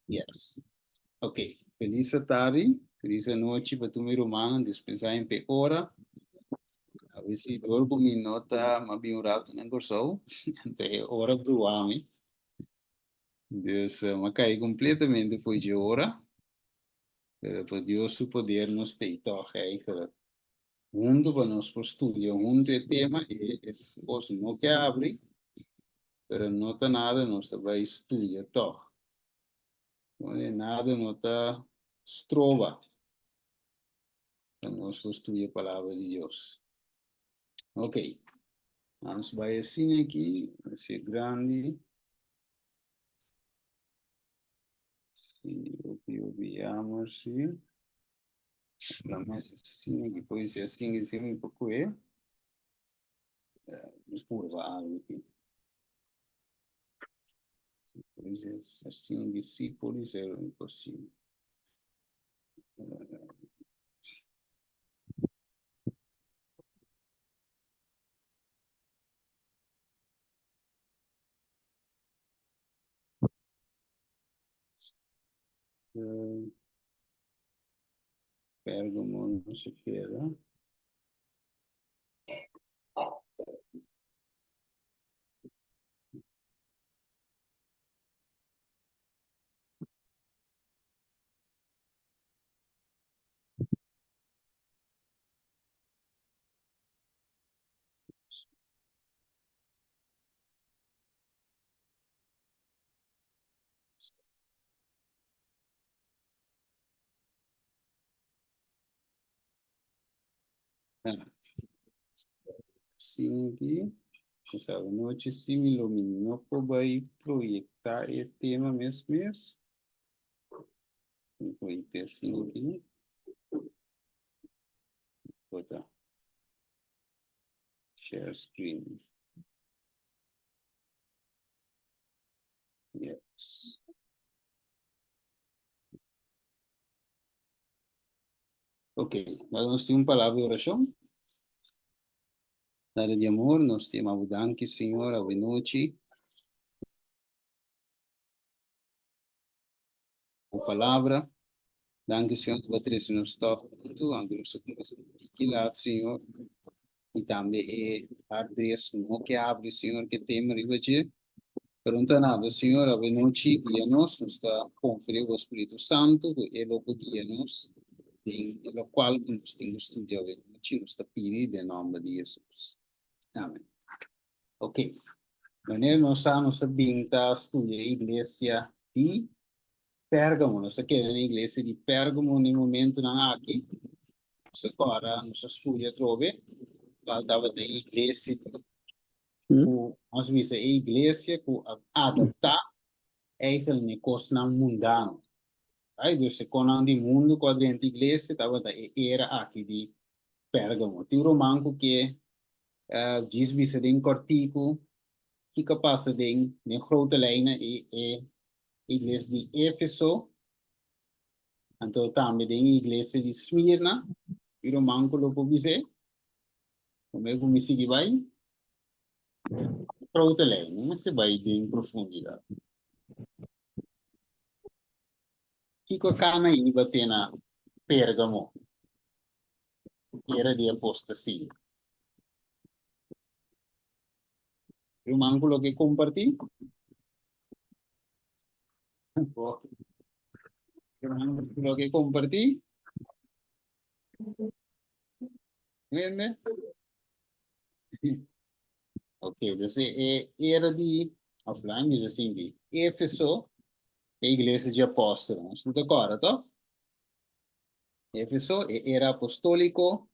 Yes. Ok. Feliz tarde. Feliz noite para tu meu irmão. Dispensar em hora. A ver se dormo minuta, mas bem um rato não gostou. Então é hora para o homem. Deus, mas cai completamente foi de hora. Pero por Deus o poder nos tem toch eigenlijk. Mundo para nós estudiar junto o tema é os não que abre, pero não está nada nós vai estudar toch. Não é nada não está estrova. Nós estudiar a palavra de Deus. Ok. Vamos vai assim aqui, vai ser grande. Se obviamos, sim. Mas assim, depois assim, assim, um pouco é. Vamos curvar aqui. Depois assim, discípulos é impossível. Pérgamo, não sei o que era. Assim aqui. Essa noite se me iluminou para projetar o tema mesmo. Vou ter assim aqui. Botar share screen. Yes. Ok, nós temos uma palavra de oração. Nada de amor, nós temos a mudança, Senhor, a noite. A palavra. Danke, Senhor, por trazer nos toque muito, ante nossa conversa aqui lá, Senhor. E também é adres, não que abre, Senhor, que tema ribaje. Pergunta nada, Senhor, a noite guia-nos, nos está conferir o Espírito Santo, ele guia-nos, em o qual nós temos estudado a noite, nos está pedindo em nome de Jesus. Amém. Ok. Maneira nós estamos estudando a igreja de Pérgamo, nós queremos a igreja de Pérgamo no momento na aqui. Agora nós estudamos trove, lá estava a igreja nós vimos a igreja que adaptar eigen negócio não mundano. Aí, dus quando de mundo quadrante igreja estava da era aqui de Pérgamo. Tem romanco que diz visa de cortico que capaz de grote lijnen e igreja de Éfeso. Então também de igreja de Smyrna. E romanco lo può dizer. Como é que me sigue vai? Grote lijnen, mas se vai em profundidade. Kiko cana e bater na Pérgamo. Era de apostasia. Eu manco lo que comparti. Lo que comparti. ¿Entiendes? Ok, entonces era de offline, diz assim, de Éfeso, a igreja de apóstolos. Estou agora, tá? Éfeso era apostólico,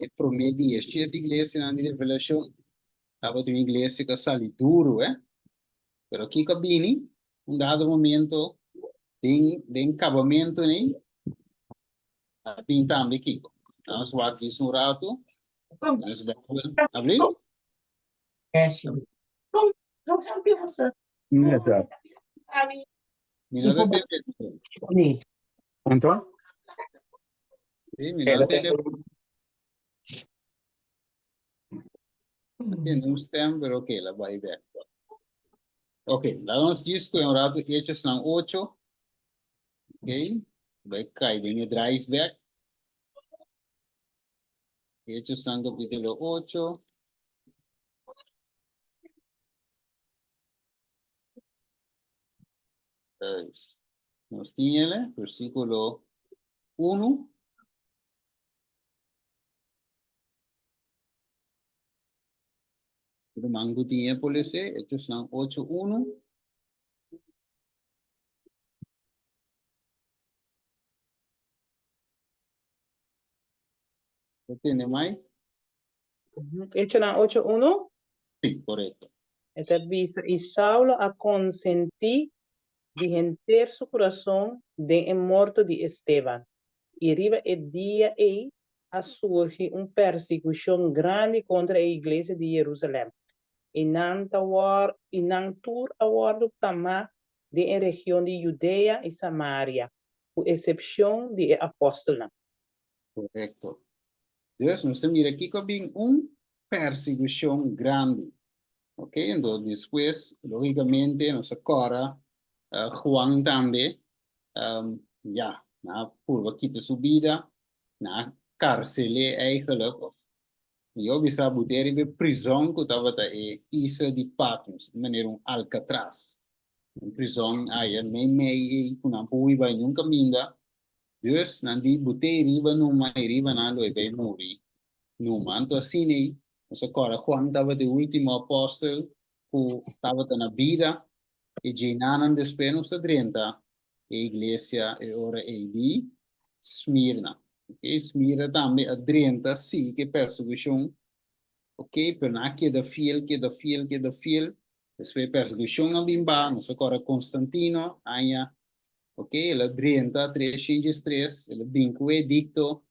e prometia, cheia de igreja na revelação, estava de uma igreja que sali duro, Pero aqui cabine, dado momento de acabamento, né? Pintando aqui. Nós vamos aqui um rato, nós vamos abrir. Exato. Minuto de tempo. Quanto? Sim, minuto de tempo. Não tem, pero ok, la vai ver. Ok, lá nós diz que é um rato, hechos são 8, Vai cair en drive back. Hechos San capítulo 8. Nos tiene versículo 1. Pero mango tiene por ese, Hechos San 8:1. ¿Lo tiene Mike? Hecho na 8:1. Sí, correcto. Esta dice, y Saulo a consentí de render su corazón de el muerto de Esteban. Y arriba el día a surgir una persecución grande contra la iglesia de Jerusalén. Y nantur aguardo tamá de la región de Judea y Samaria, por excepción de apóstolos. Correcto. Entonces, nos mira aquí con una persecución grande. Ok, entonces después, lógicamente, nos acorda Juan también, ya, por quita su vida, na cárcel eigenlijk, of eu bisa boter in prisão que estava Isa de Patmos, de maneira Alcatraz. Em prisão, aí, meio, com a pui, vai nunca minda. Dus, nandi boter riba na lo vai morrer. Numa, então assim, aí, você agora, Juan estava de último apóstolo, que estava na vida, e de nanan después nos adrenta, a igreja, ora, de Esmirna. Okay? Esmirna também adrenta, sim, que perseguição. Ok, pero na queda fiel. Después persecución no bimba, nos agora Constantino, aya, ok, el 33, el vinco edicto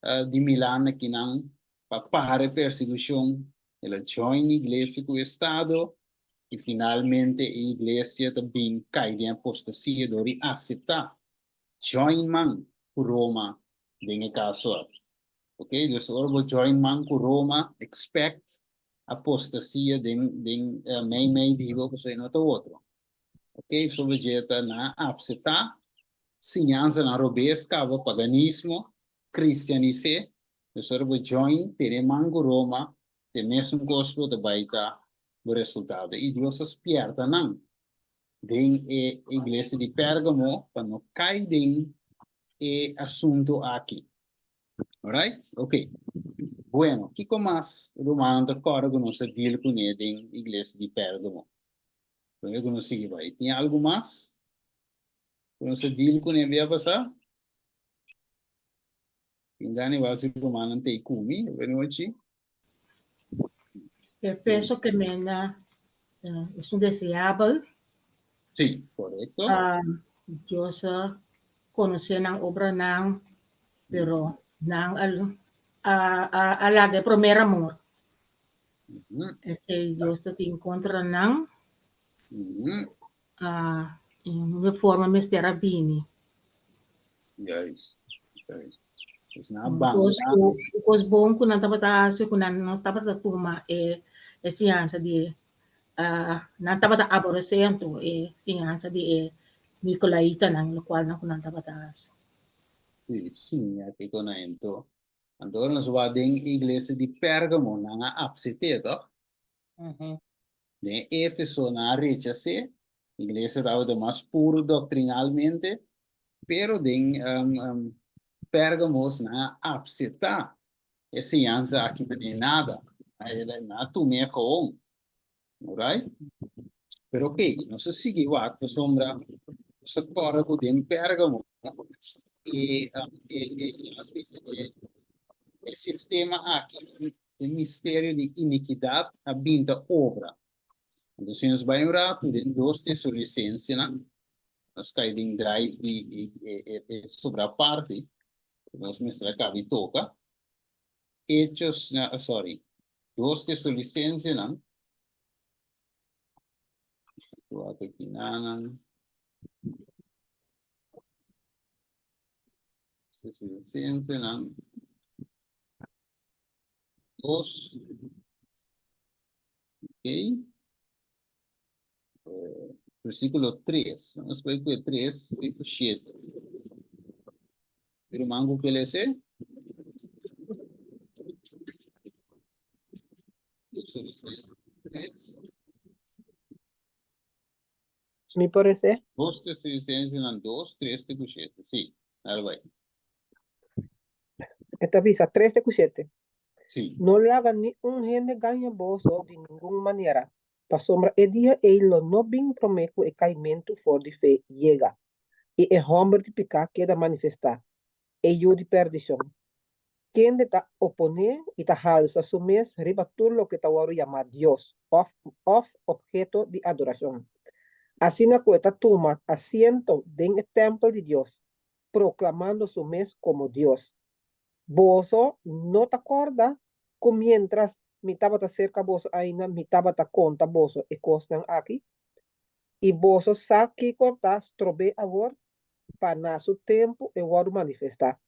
de Milán, que não para persecución, el join iglesia com o Estado, e finalmente a iglesia também cai em apostasia, dori aceitar join man por Roma, em caso. Ok, dus orbo join man ku Roma, expect apostasia din may divo ko sa ino to otro. Ok, so vegeta na accepta sinyanza na robesca avo paganismo, cristianice, dus orbo join tere man ku Roma, te mesmo gospel de baita o resultado. E Deus espierta nan din e iglesia de Pergamo, para no cai din e assunto aqui. Alright? Ok. Bueno, ¿qué más romano de acuerdo con nuestra deal con él en iglesia de Pérgamo? Luego nos sigue ahí. ¿Tiene algo más? Con nuestra deal con él voy a pasar. Ingani va a ser romano ante Ikumi, bueno, chi. Eu penso que mena es un deseable. Sí, correcto. Dios conocer la obra nang, pero nang a la de primer amor. Ese Dios te encuentra nang en una forma mestera bini. Yes. Es una banda. Os bom que não estava da turma é ciência de não estava da aborrecendo é ciência de Nicolaita no qual não estava da Sí, sí, ya te conento. Entonces nos va a iglesia de Pérgamo, na absiteto. De Éfeso, na rechace. Iglesia estaba de más puro doctrinalmente. Pero de Pérgamos na abseta. Essa enseñanza aqui não é nada. Na tu me gewoon. Alright? Pero ok, não se sigue igual, que sombra, se corre com o Pérgamo. E o sistema aqui, o mistério de iniquidade, a vinda obra. Então, se nós vamos orar, tem duas licenças, né? Nós caímos em drive sobre a parte, nós mostrar que a toca. Hechos, sorry, dos licenças, né? Estou aqui, não. Licença, né? Dos, ok? Versículo 3, vamos ver com 3, 7. Pero mango que le sé. Me parece. 2 de 600 en 2, 3 de 7. Sí, algo ahí. Esta visa 3 de 7. Sí. No le hagan ni un gente ganha bolso de ninguna manera. Para sombra el día lo no bin prometo el caimiento for de fe llega. Y el hombre de picar queda manifestar. Ello de perdición. Quien de ta opone y ta halsa su mes ribatur lo que ta waro llama Dios. Of objeto de adoración. Así na cueta toma asiento en el templo de Dios, proclamando su mes como Dios. Boso no te acorda con mientras mi tabata cerca boso aina mi tabata conta boso e costan aquí. Y boso saki corta strobe agora para su tempo e waro manifestar.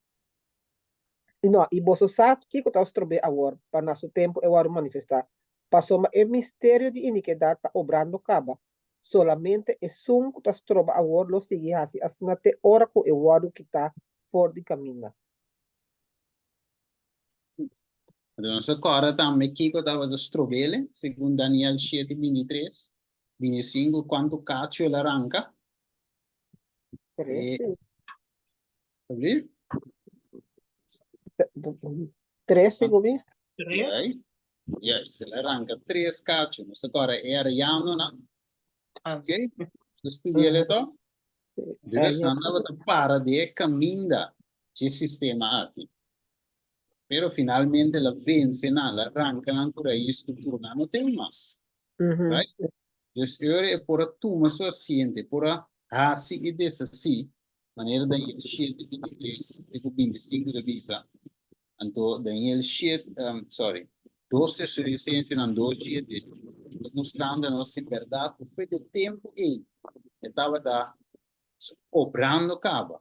E não, e boso saki corta strobe agora para su tempo e waro manifestar. Passou o mistério de iniquidade tá obrando caba. Solamente é sunco tá stroba agora lo sigue assim até hora que e waro que tá fora de caminho. Entonces, ahora también Kiko estaba de Strobele, según Daniel 7, 23, 25, cuánto cacho la arranca. ¿Sabes? 13, Gobi? 3. Ya, se le arranca 3 cachos. Entonces, ahora era ya no, Ah, ok? Estudié todo. Entonces, andaba para de caminda el sistema aquí. Pero finalmente la vence, la arrancan por ahí, estructura no tiene más. Right? Dus é por a turma só ciente, por a assim e dessa assim, maneira da ele shit de inglês, de 25 de visa, então da ele shit, sorry, 12 suficiência não 12 de mostrando a nossa liberdade, o foi de tempo e estava da cobrando caba,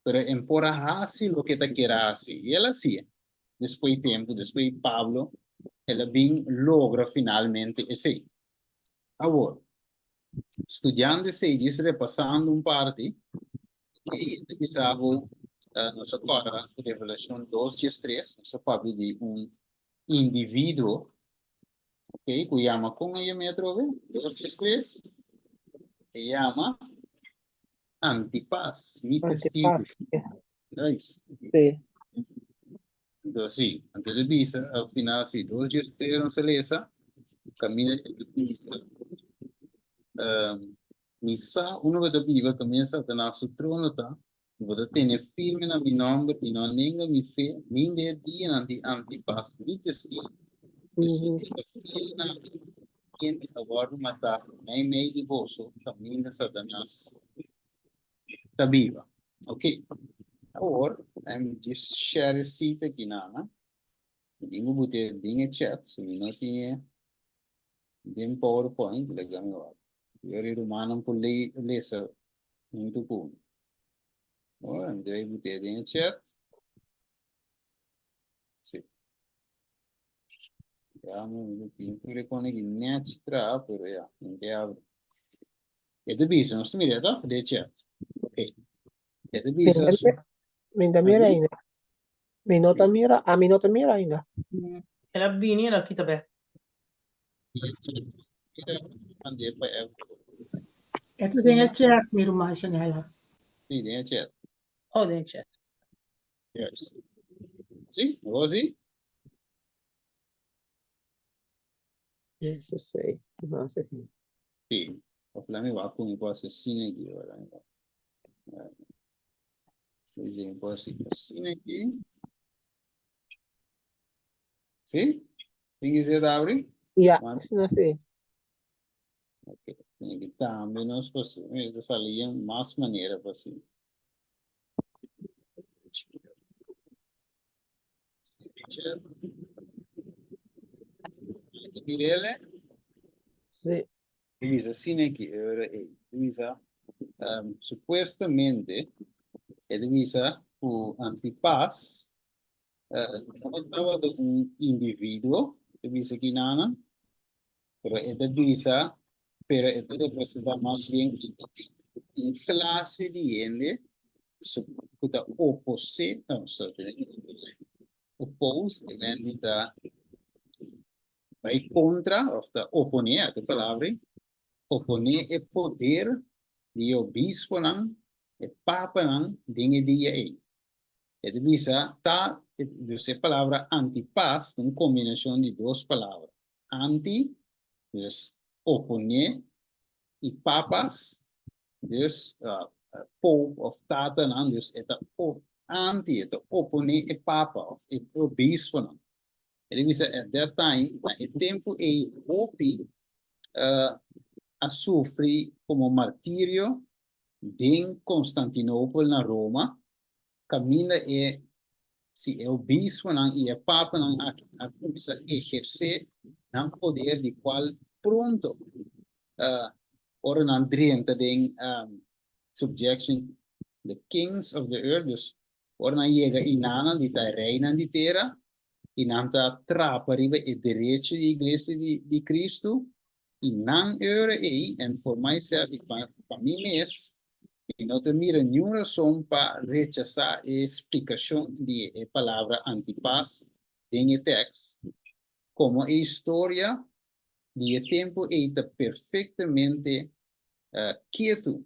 pero em por a assim o que tá querendo assim, e ela assim, depois tempo, depois Pablo, ela bem logra finalmente esse. Agora, estudiando se diz repassando parte que utilizava nossa cara Revelação 2:3, nossa parte de indivíduo, ok, que chama como é me trove 2:3, se chama Antipas, mi testigo, Sí. então sim, antes de visa, ao final sim, 2:3 não se lesa, caminha de visa, misa uno da viva comienza a tener su trono ta voda tiene firme na mi nombre y no nenga mi fe min de día antipas mi testigo eso que fiel na quien aguardo mata me di boso camina Satanás ta viva. Ok, ahora I'm just share sita aqui na digo bote dinhe chat so no tiene din PowerPoint legami wa yori rumanam pulli lesa muito bom. Oh, Andrei botei em chat. Sim. Já não tenho que reconhecer net tra, pero já não tem abre. É de bisa, não se mira, tá? De chat. Ok. É de bisa. Minda mira ainda. Minota mira, a minota mira ainda. Ela bini ela kita be. Andei para Ito din yung chat ni Rumah Chanela. sim, de chat. Oh, den chat. Yes. Sim, assim? Isso sei. Nossa, Sim. O plano vai com o assassino aqui, agora. Por exemplo, assassino aqui. Sim? Tem que dizer abre? ya, isso não sei. Ok. Tem que estar menos possível. Salía más manera posible. Mirele, Sim. divisa cine que divisa supuestamente divisa o Antipas estaba de un individuo divisa que nada, pero divisa pero representa más bien una clase de gente So, kuta opposite, oppose, amen, dita, vai contra, of the opponer, a palavra, opponer é poder de obispo não, é papa não, dinge dia aí. É de visa, tá, a palavra antipaz, uma combinação de duas palavras. Anti, dus opponer, e papas, dus Pope of Tata não, dus é anti, é opponer e papa, of obispo não. É de visa, at that time, é tempo e opi, a sofrer como martírio em Constantinopla, na Roma, caminha se é o bispo não, e a papa não, a começar a exercer o poder de qual pronto ora não drenta de subjection the kings of the earth, dus ora não chega inana de ta reina de terra e não ta trapa riba e direito de igreja de Cristo e não era aí, e for myself, e para mim mesmo, e não tem nenhuma razão para rechazar a explicação de palavra antipaz em o texto, como a história de tempo está perfeitamente quieto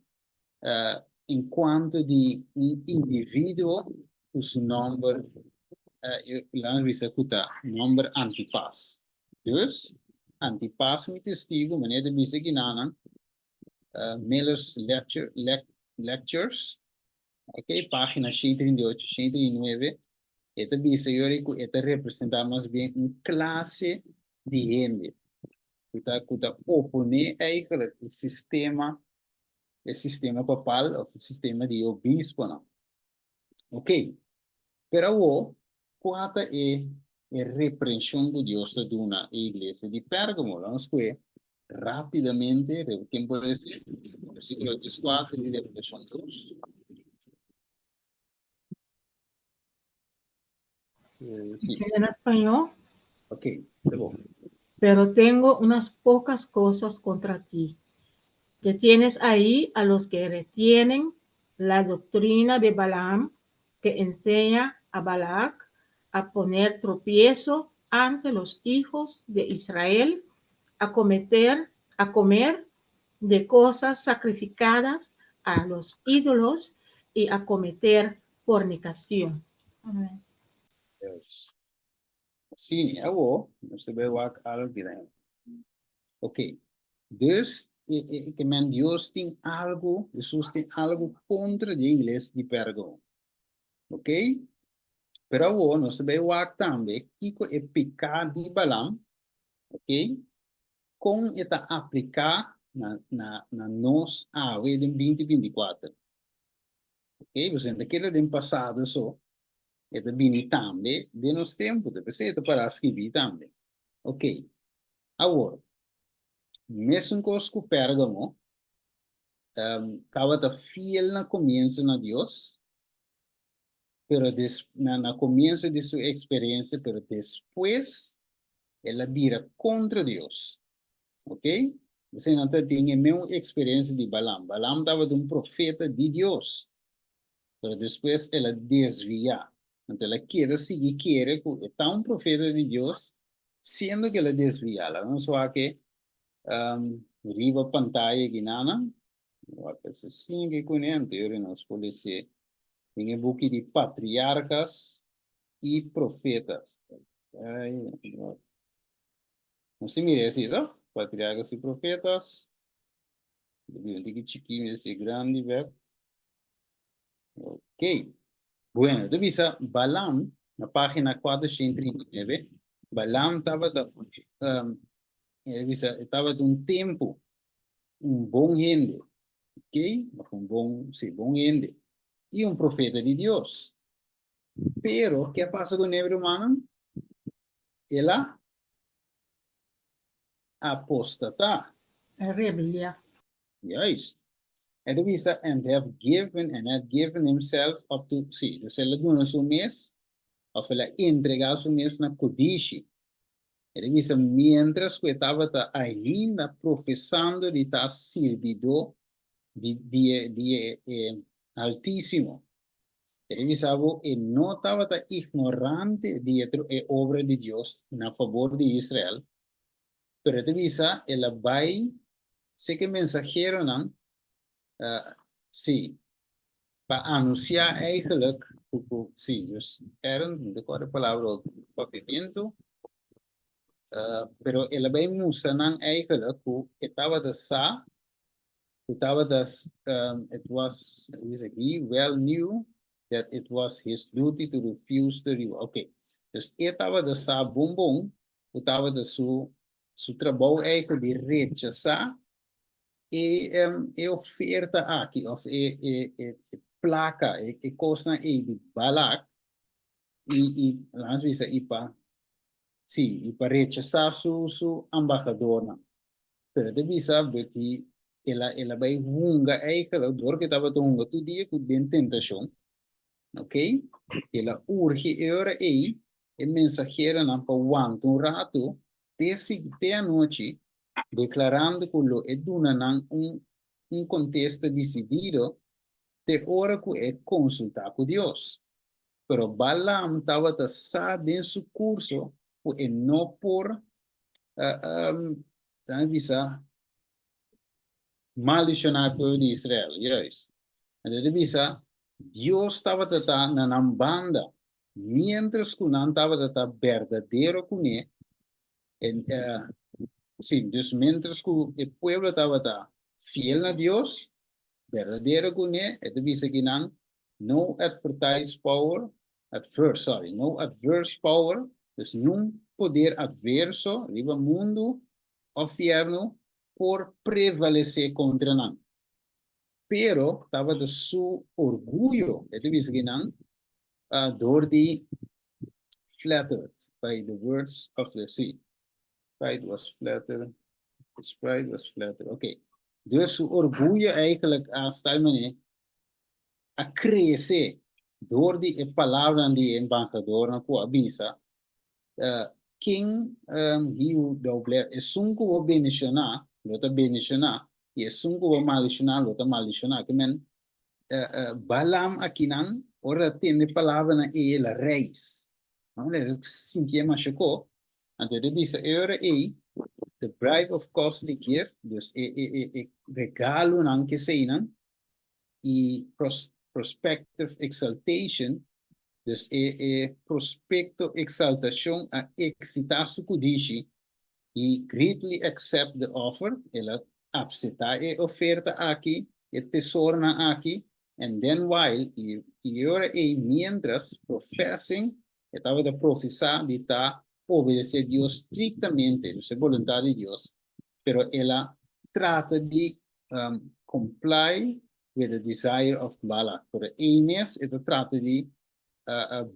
enquanto de indivíduo cujo nome lá nome antipaz. Dus, Antipas mi testigo, meneer de Biseginana, Miller's Lectures, ok, página 138, 139, esta bisegórico, esta representa más bien una clase de gente, que opone eigenlijk el sistema papal o el sistema de obispo, ¿no? Ok, pero qual é a repreensão de Deus de uma igreja de Pérgamo? Vamos ver rapidamente, quem pode ser? Versículo 4 de Revelation 2. Sí. En español. Ok, está bom. Pero tengo unas pocas cosas contra ti, que tienes ahí a los que retienen la doctrina de Balaam, que enseña a Balac a poner tropiezo ante los hijos de Israel, a comer de cosas sacrificadas a los ídolos y a cometer fornicación. Amén. Sim, é o. Você vai ver algo grande. Ok. Dus, que men Deus tem algo, Jesus tem algo contra a igreja de Pérgamo. Ok? Pero nós vamos ver também que é pecado de Balaam, ok? Com esta aplicar na nós a de 2024. Ok? Você naquele ano passado só, esta vini também de nos tempos, depois esta para escrever também. Ok? Agora, mesmo com os Pérgamo, estava fiel na começo na Deus, pero na começo de sua experiência, pero depois ela vira contra Deus. Ok? Você não tem a mesma experiência de Balaam. Balaam estava um profeta de Deus, mas depois ela desvia. Então ela quer seguir, quer estar um profeta de Deus, sendo que ela desvia. Ela não só que riba pantalla aqui nana, essa sim que conhece, eu não escolhi ser em um book de patriarcas e profetas. Não se mire assim, não? Patriarcas e profetas. Digo chiquinho, esse grande verbo. Ok. Bueno, entonces Balaam, na página 439, Balaam estava de um tempo, bom gente, ok? Bom gente. E profeta de Deus. Pero, que passa com ele, hermano? Ela apostata. Rebelión. Yes. And had given himself up to, dus ela doen su mes, of ela entregar su mes na codici. Mientras que estava ainda professando de estar servidor de Altíssimo. Ele sabe e não estava ignorante de a obra de Deus na favor de Israel. Pero ele visa, ela vai, sei que mensageiro não, sim, para anunciar eigenlijk, sim, dus de qual palavra, papimento, pero ela vai mostrar eigenlijk hoe estava de sa, it was, he well knew that it was his duty to refuse the reward. Okay, dus estava de sa bombom, estava de su trabalho eigenlijk de rechazar e oferta aqui, of placa, costa de Balak, e lá diz aí para, sim, e para rechazar su embajador. Pero de visa, porque ela vai hunga eigenlijk, door que estava hunga todo dia com den tentação, ok? Ela urge era aí, e mensageira não para aguantar rato, de a noite, declarando que lo é duna contexto decidido, de hora que é consultar com Deus. Pero Balaam estava em seu curso, e não por, maldicionar o povo de Israel, yes. Então, bisa, Deus estava na banda, mientras que não estava verdadeiro com ele, sim, dus mientras que o povo estava fiel a Deus, verdadeiro com ele, então bisa que não, no adverse power, no adverse power, dus não poder adverso, riba mundo, ofierno, por prevalecer contra nós. Pero estava de su orgulho, itu bisa que não, door die flattered by the words of the sea. Pride was flattered. His pride was flattered. Okay. Dus su orgulho eigenlijk stel me a crescer door die palavra die embajador na ko abisa. King hiu doble e sunku o benishana, lota benishana, e sunku o malishana, lota malishana. Que men Balaam akinan ora tiene palavra na la reis. Não é assim que é machacou. Então ele diz the bribe of costly gift, dus regalo nang kesenan, e prospective exaltation, dus prospecto exaltação a excitar su kudishi, e greatly accept the offer, ela aceitar a oferta aqui, e tesouro na aqui, and then while, mientras professing, estava de professar de obedecer a Deus estrictamente, é a vontade de Deus, pero ela trata de comply with the desire of Balak. Pero Enes, ela trata de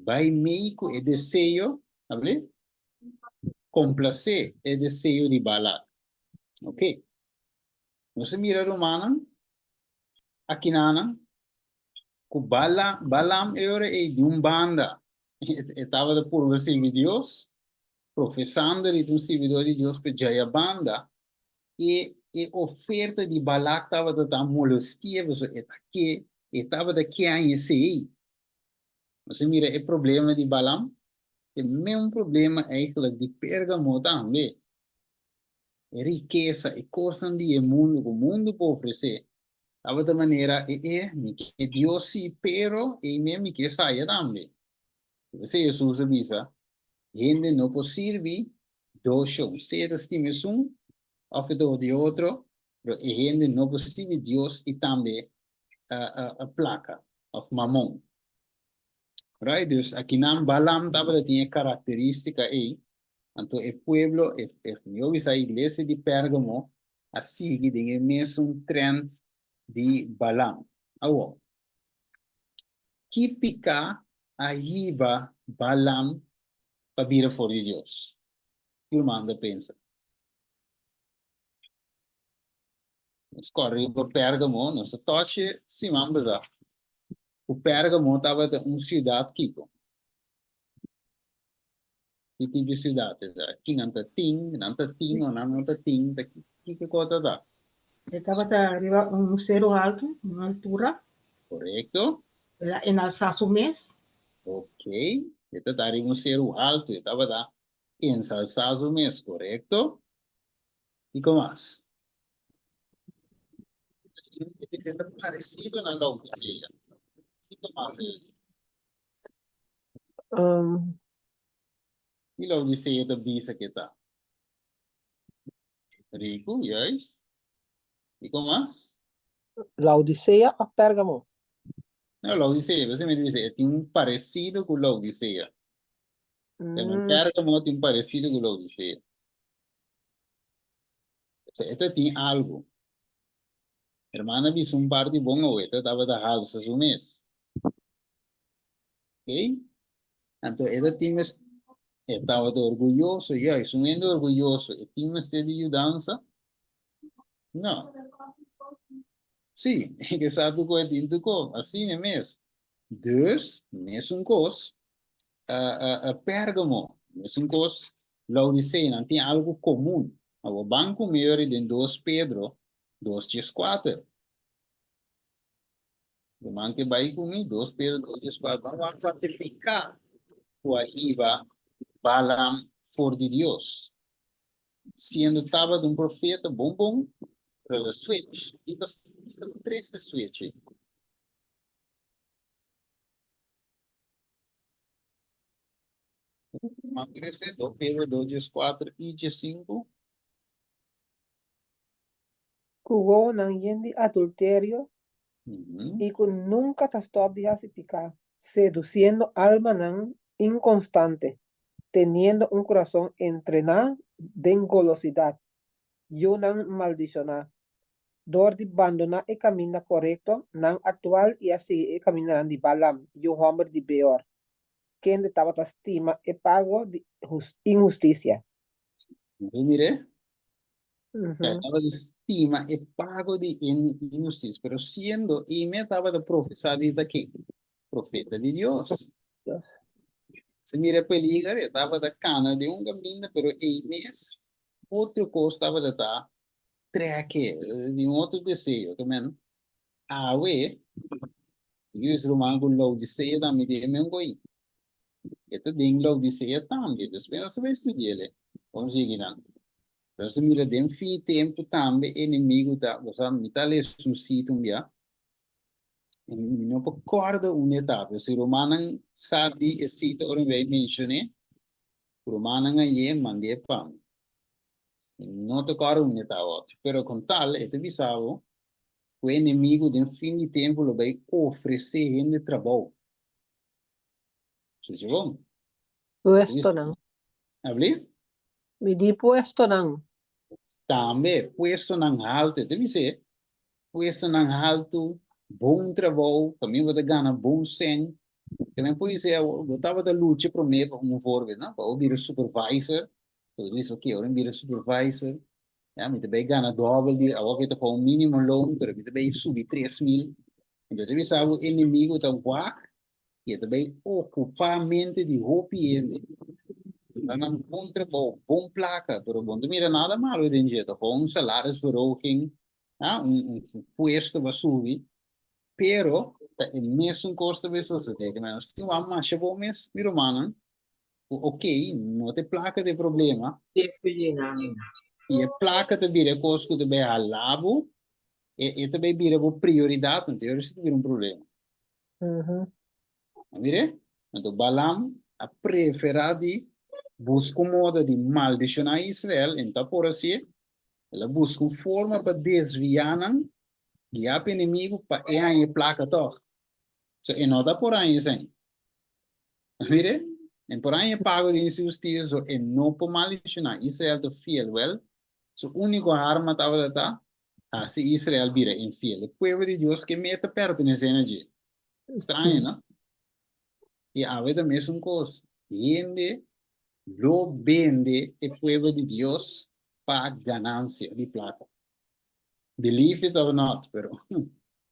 vai meio com o desejo, sabe? Complacer o desejo de Balak. Ok? Você mira Romana, aqui nana, que Balaam era de banda, estava de por servir Deus, professando de servidor de Deus para Jaya banda, e oferta de Balak estava de molestia, que estava de que sei. Você mira o problema de Balaam, é o mesmo problema eigenlijk de Pérgamo também. É riqueza, é coisa de mundo, que o mundo pode oferecer. Estava de maneira, que Deus sim, pero mesmo que saia também. Você Jesus avisa, gente não pode servir dois shows, seja estimação, ou de outro, pero gente não pode servir Deus e também a placa, of mamon. Right? Dus aqui na Balaam estava tinha característica aí, então o pueblo, eu vi a igreja de Pérgamo, assim que tem o mesmo trend de Balaam. Agora, que pica arriba Balaam para vir fora de Deus? O que o manda pensa? Escorre por Pérgamo, não se toche, se manda. O Pérgamo estava uma cidade Kiko. Que tipo de cidade? Aqui não está ting, ou não está ting, que coisa dá? Estava arriba un cero alto, una altura. Correto. En alçar o mês. Ok. Esta tarefa um ser alto, estava da ensalzar o mês, correto? E com mais? Está parecido na Laodicea. E com mais? E Laodicea da visa que está. Rico, yes. E com mais? Laodicea ou Pérgamo? Não, Laodicea, você me disse, tem um parecido com Laodicea. Tem um Pérgamo tem um parecido com Laodicea. Esta tem algo. Hermana, vi um par de bom ou esta estava da halsa o mês. Ok? Então, esta tem estava orgulhoso, yes, um endo orgulhoso. E tem uma de mudança? Não. Sim, que sabe o que é com assim é mesmo. Dus, mesmo coisa, a Pérgamo, mesmo coisa, Laodicea, não tem algo comum. O banco maior de 2 Pedro, 2:4. O man que vai comigo, 2 Pedro, 2:4. Vamos quantificar o arriba, Balaam, for de Deus. Sendo estava de um profeta bom, para switch. E das 3 switch. Man crescer, 2 Pedro, 2:4 e 5. Kugo nang yendi adulterio Uhum. y kun nunca tastobi picar, seduciendo alma nang inconstante, teniendo un corazón entrenado de golosidad, yo nang maldicionar. Door di abandonar el camino correcto, nang actual y así el camino di Balaam, yo hombre di Beor, quien de tabata estima e pago de injusticia. Mire, Ujú. estaba de estima e pago de injusticia, pero siendo, y me estaba de profetizar de aquí, profeta de Dios. Dios. Se mira peligro, estaba de cana de un caminho, pero el mes, outra coisa estava de estar, treque, de um outro desejo, também. Ah, ué, e os romanos com Laodicea também tem mesmo coisa. Esta tem Laodicea também, espera se vai estudar ele. Vamos seguir, não. Então, se mira, tem fim tempo também, inimigo da, você me tá lendo um sítio, não concorda uma etapa. Se romano sabe esse sítio, ora vai mencionar, romano ganha, mandei pão. Não tocaram uma etapa, pero com tal, este bisavo, o inimigo de fim de tempo lo vai oferecer gente trabalho. Sucedeu? Puesto nang. Abrir? Mi di puesto nang. Também, puesto ng alto, deve ser, puesto ng alto, bom trabalho, também vai ganhar bom sen. Também pode ser, eu estava da luta para mim, como forward, não? Para ouvir o supervisor, eu disse, ok, eu ouvir o supervisor, ja, me também ganha dobro, eu que estou com o mínimo loan, pero me também subir 3.000. Então, deve ser o inimigo está guac, e também ocupar a mente de roupa e ele. Então, bom trabalho, bom placa, pero bom, não mira nada mal hoje em dia, tá com salarisverhoging, puesto vai subir, pero é mesmo custo de você tem que mas se uma marcha bom mês, mira mano, ok, não tem placa de problema, e a placa de vira custo de bem alabo, e também vira prioridade, então isso vira problema. Mire, então Balaam a preferar de busca moda de maldicionar Israel, então por assim, ela busca uma forma para desviar guiar o inimigo para a placa toch. So, e não dá por aí, assim. Mire, e por aí pago de injustiça, so, e não por maldicionar Israel do fiel, well, so único arma estava tá, se Israel vira infiel. O povo de Deus que meta pertence a energia. Estranho, não? E a vida mesmo coisa. Gente lo vende o povo de Deus para ganância de plata. Believe it or not, pero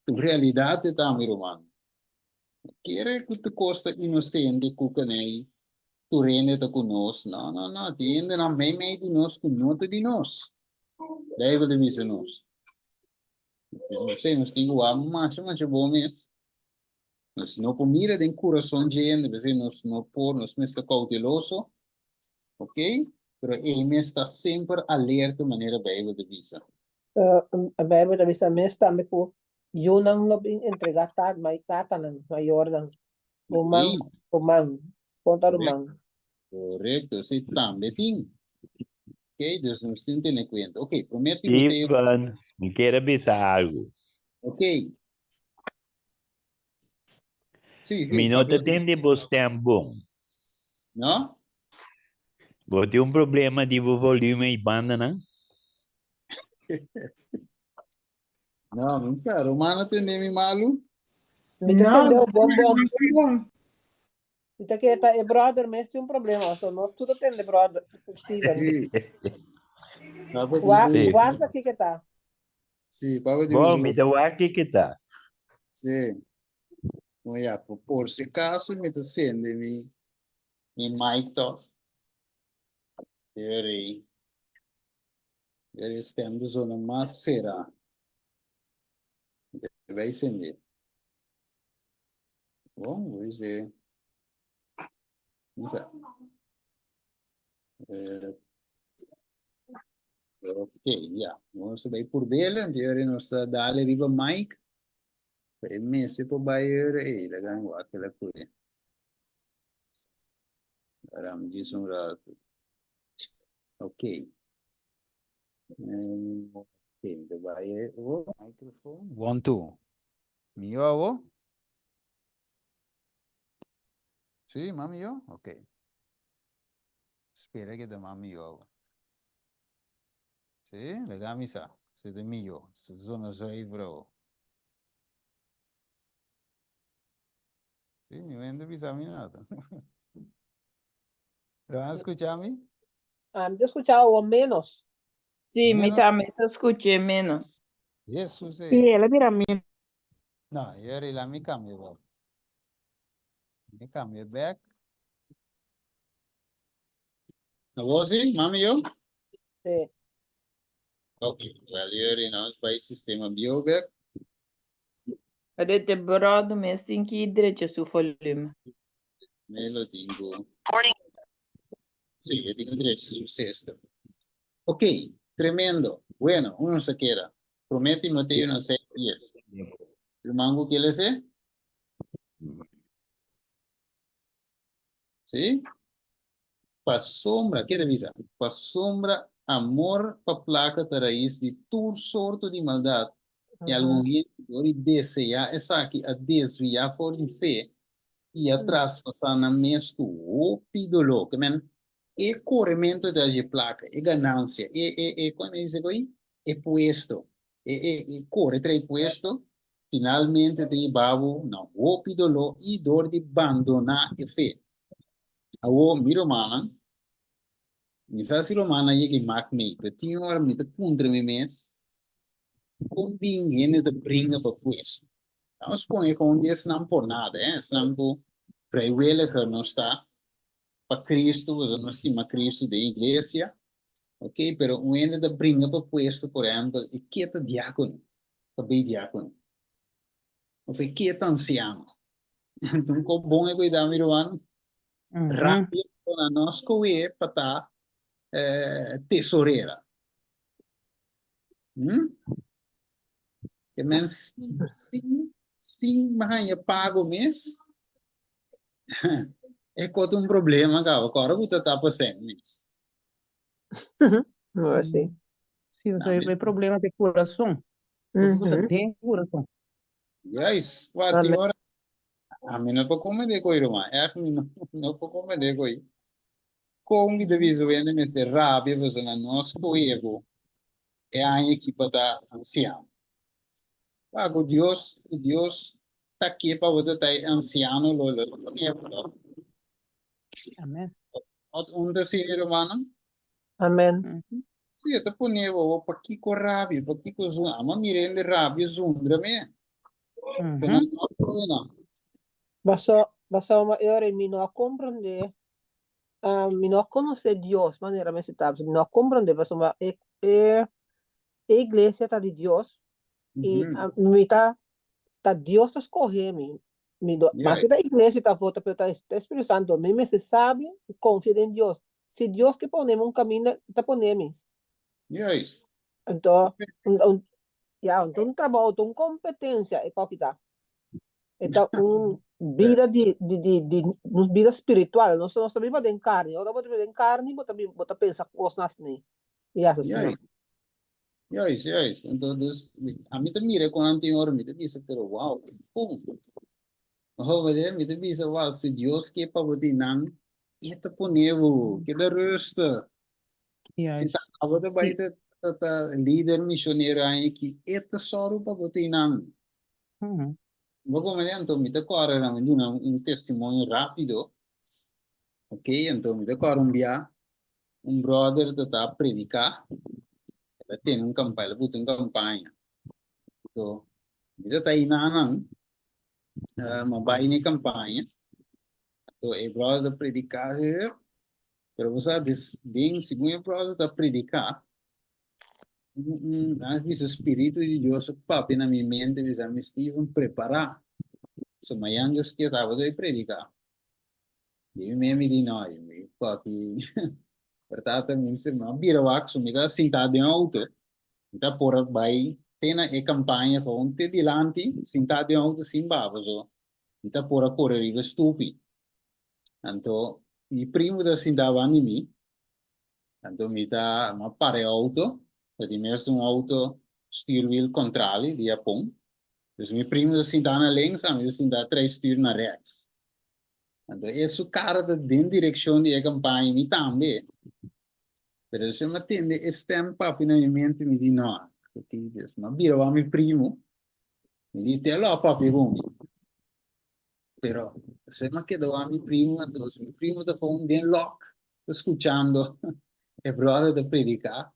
tu realidade está, meu irmão. Quer que tu costa inocente cucanei, tu rende ta conosco. Não, tiende na meme de nós, com nota de nós. Daí que ele diz nós. Não sei, nós temos a mas bom mesmo. Nós não comida de coração gente, nós não por, nós está cauteloso, ok? Pero ele está sempre alerta de maneira bem de visa. A Bible da bisa mes também po yun ang lobing entregar tag may tatanan mayor ng rumang conta rumang. Correto, sim, também tem. Ok, Deus nos tem que ter cuenta. Ok, promete Timoteo. Ivan, me queira avisar algo. Ok. Sim, sim. Me não tem de você bom. Não? Vou ter problema de volume e banda, não? Não, não quero. Romano tem nem malu. Me entendeu bom. bom. Ita kita e brother mes tem problema, so nós tudo tem de brother Steven. Sim. Guarda aqui que tá. Sim, Papa de Bom, me dá aqui que tá. Sim. Olha, por se caso me tá sendo mi mic to. Ele está na zona mais será. Vai acender. Bom, vou dizer. Ok, já. Vamos ver por dele, anterior nós dá-lhe riba mic. Para mim, se for bair, ele ganha aquela coisa. Agora me diz rato. Ok. Ok, vai o microfone. 1, 2. Mío hago. Sí, mami yo. Ok. Espera que te mami yo hago. Sí, legal misa. Se de mío. Se zona soy bro. Sí, no vende visa mi nada. ¿Lo van a escuchar a mí? De escuchar o menos. Sí, Menos. también te escuché menos. Eso sí. Sí, ela mira mí. No, yo era la mi cambio, bro. Mi cambio back. ¿No vos sí, mami yo? Sí. Ok, well, yo era no, by sistema bio back. Mas de brother mesmo tem que ir direito a seu volume. Me lo tengo. Sí, yo tengo derecho a su sexto. Ok, tremendo. Bueno, uno se queda. Promete Mateo no 6:10. ¿El mango quiere ser? ¿Sí? Pa sombra, ¿qué divisa? Pa sombra, amor, pa placa de raíz de todo sorto de maldad. E algum dia, ele deseja essa aqui, a desviar for de fé e atrás passar na mesmo o pidolo, que men, e corrimento da placa, e ganância, como é isso aí? E puesto, corre três puesto, finalmente tem babo, não, o pidolo e dor de abandonar a fé. Awo, miro mana, misal si romana ye mak me, tinha hora me te puntre me mes, com binguene te bringa pa puesto. Vamos poner com isso não por nada, senão por vrijwilliger não está para Cristo, você não estima Cristo da igreja, ok? Pero um ainda te bringa para puesto, por exemplo, e que é diácono, para bem diácono, ou foi que é anciano. Então, como bom é cuidar, meu irmão, rápido na nossa coisa para estar tesoureira. Que men sim, mas eu pago mês. É quanto problema, cara. Agora você tá passando mês. Não é assim. Se você tem problema de coração, você tem coração. Guys, what Amém. hora? A mim não pode comer de coisa, mas é que não pode comer de coisa. Como que deve ser ainda mais rápido, você não nos coego. É a equipe da anciã. Pago Deus tá aqui para você estar anciano, lolo. Amém. Onde se irmão? Amém. Sì, io ti ponevo per chi con rabbia, per chi con zoom, ma mi rende rabbia zoom da me. Che non ho no. Basta uma hora me não compreender, me não conhecer Deus, maneira mais tá, me não compreender, basta uma igreja tá de Deus e me tá Deus tá escorrer me, Mas que a igreja está volta para o Espírito Santo, mesmo se sabe, confia em Deus. Se Deus que ponemos um caminho, está ponemos. Juist. Então, então um trabalho, uma competência é qual que está. Então, vida vida espiritual, nós também podemos carne, ou não podemos carne, bota pensar coisas assim. E assim. Juist. Entonces, a mí también mira cuando tengo hora, me dice, pero wow, pum. Joder, me dice, wow, se Dios que para botar nan, esta ponevo, que da rusta. Se tá agora vai ter líder missionário aí que esta só para botar nan. Vou comer então me decora na um testemunho rápido, ok? Então me decora um brother que está a predicar, ele tem campanha, ele botou campanha. Então, ele está aí na uma baile campanha. Então, o brother predicar, pero você bem segundo o brother está predicar, às vezes espírito de Deus papi na minha mente, diz a mim Steven preparar, so amanhã Deus que estava de predicar. E me diz não, papi, portanto me disse, mas vira o so me dá sentado em auto, então por vai tem a campanha para onde delante sentado em auto sim baba so, então por a correr riva estúpido. Então, mi primo da sentava em mim, então me dá uma pare auto, primeiro um auto stuurwiel controle de Japão. Dus meu primo assim dá na links, a mim assim dá três stuur na rechts. Então, esse cara da dentro direção de campanha me também. Pero se me atende esse tempo papi na minha mente me diz não, mas vira a meu primo, me diz te lá papi comigo. Pero se me quedou a meu primo, então meu primo da phone den lock, escuchando el brother de predicar.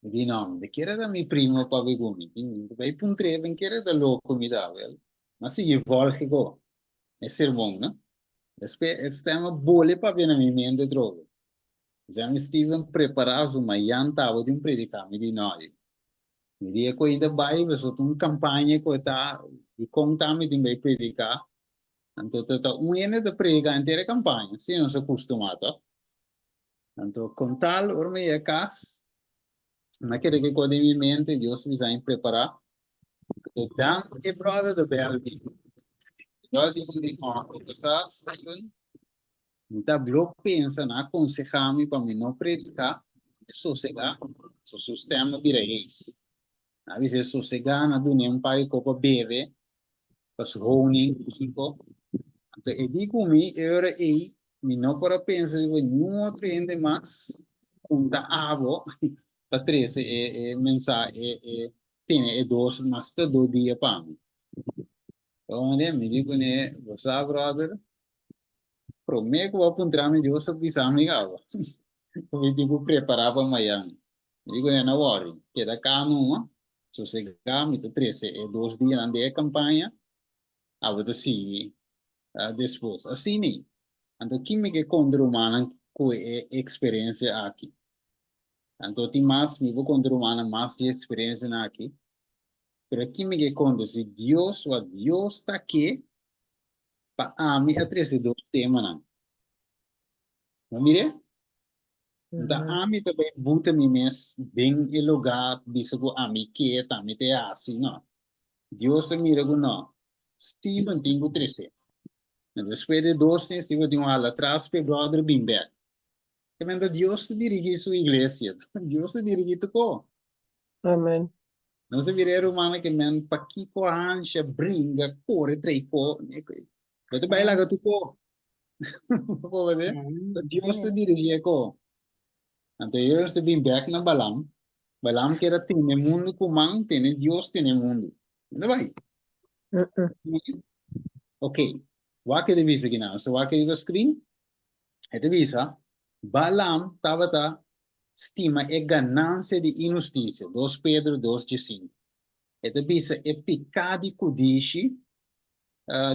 Me diz não, de que era da meu primo papi comigo. Vai puntre, ben que era da louco me dá, velho. Mas se volge go, é sermão, né? Esse tema bole para ver na minha mente droga. Já me estive preparado, mas já estava de predicar, me diz não. Me diz que ainda vai, você tem uma campanha que está e conta me de predicar. Então, tá ano de predicar inteira campanha, se não se acostumado. Então, com tal, ora me é cas, mas que que quando em minha mente, Deus me vai preparar. Então, é prova de Belgi. Eu digo que o que está saindo, então, bloco pensa na aconselhar-me para me não predicar, sossegar, o sistema vira isso. A vezes sossegar na do nem pai copa bebe, para o honing, tipo. Então, eu digo me, eu me não para pensar em nenhum outro ente mais, conta água, para três, mensagem, tem dois, mas todo dia para mim. Então, me digo, né, você, brother, prometo que vou apontar me Deus avisar me água. Eu digo, preparar para amanhã. Eu digo, não worry, queda cá numa, se você ganhar, me três, 2 dias na campanha, a você seguir depois. Assim, nem. Então, que me que contra humana com experiência aqui. Então, tem mais, me vou contra humana mais de experiência aqui. Pero aqui me que contra, se Deus, o Deus está aqui, para a mim, a 2 temas, não. Não mire? Então, a mim também, buta me mes, bem em lugar, disso que a mim que é, também é assim, não. Deus mira que não. Steven tem que 13. Depois de 12, Steven tem uma ala atrás, para o brother bem back. Quando Deus te dirige sua igreja, Deus te dirige tu. Amém. Não se vira humana que men pakiko hansha bringa corre treiko. Beto vai lá que tu ko. Pode ver? Deus te dirige ko. Então Deus te bem back na Balam. Balam que era tem mundo comum, tem Deus tem mundo. Não vai. Ok. Wa que devisa aqui não? So wa que devisa screen? É devisa. Balam estava estima é ganância de injustiça. 2 Pedro 2:5. É devisa é pecado de codice,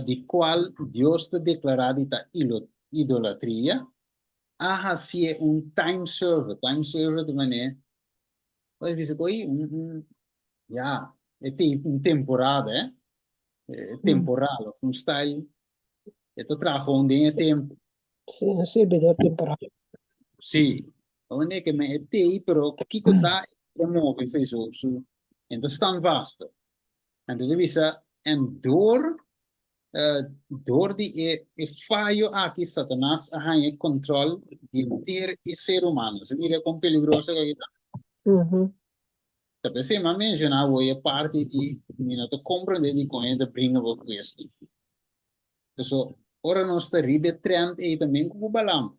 de qual Deus te declarado da idolatria. Se é time server. Time server de maneira. Pode dizer que já, é temporada, temporal, of um style. Ito trago um dinge tempo. Sim, não sei, bem temporal. Sim. Wanneer ik me etei, pero kiko ta promove fez zo. En dat staan vast. En dat is en door die fallo aqui Satanás a je controle de inteiro ser humano. Se mira com peligroso que está. Tapi se mami jena wo je parte die mina te compreender die kon je te brengen wat kwestie. So ora nós te ribe trend e também com o balam.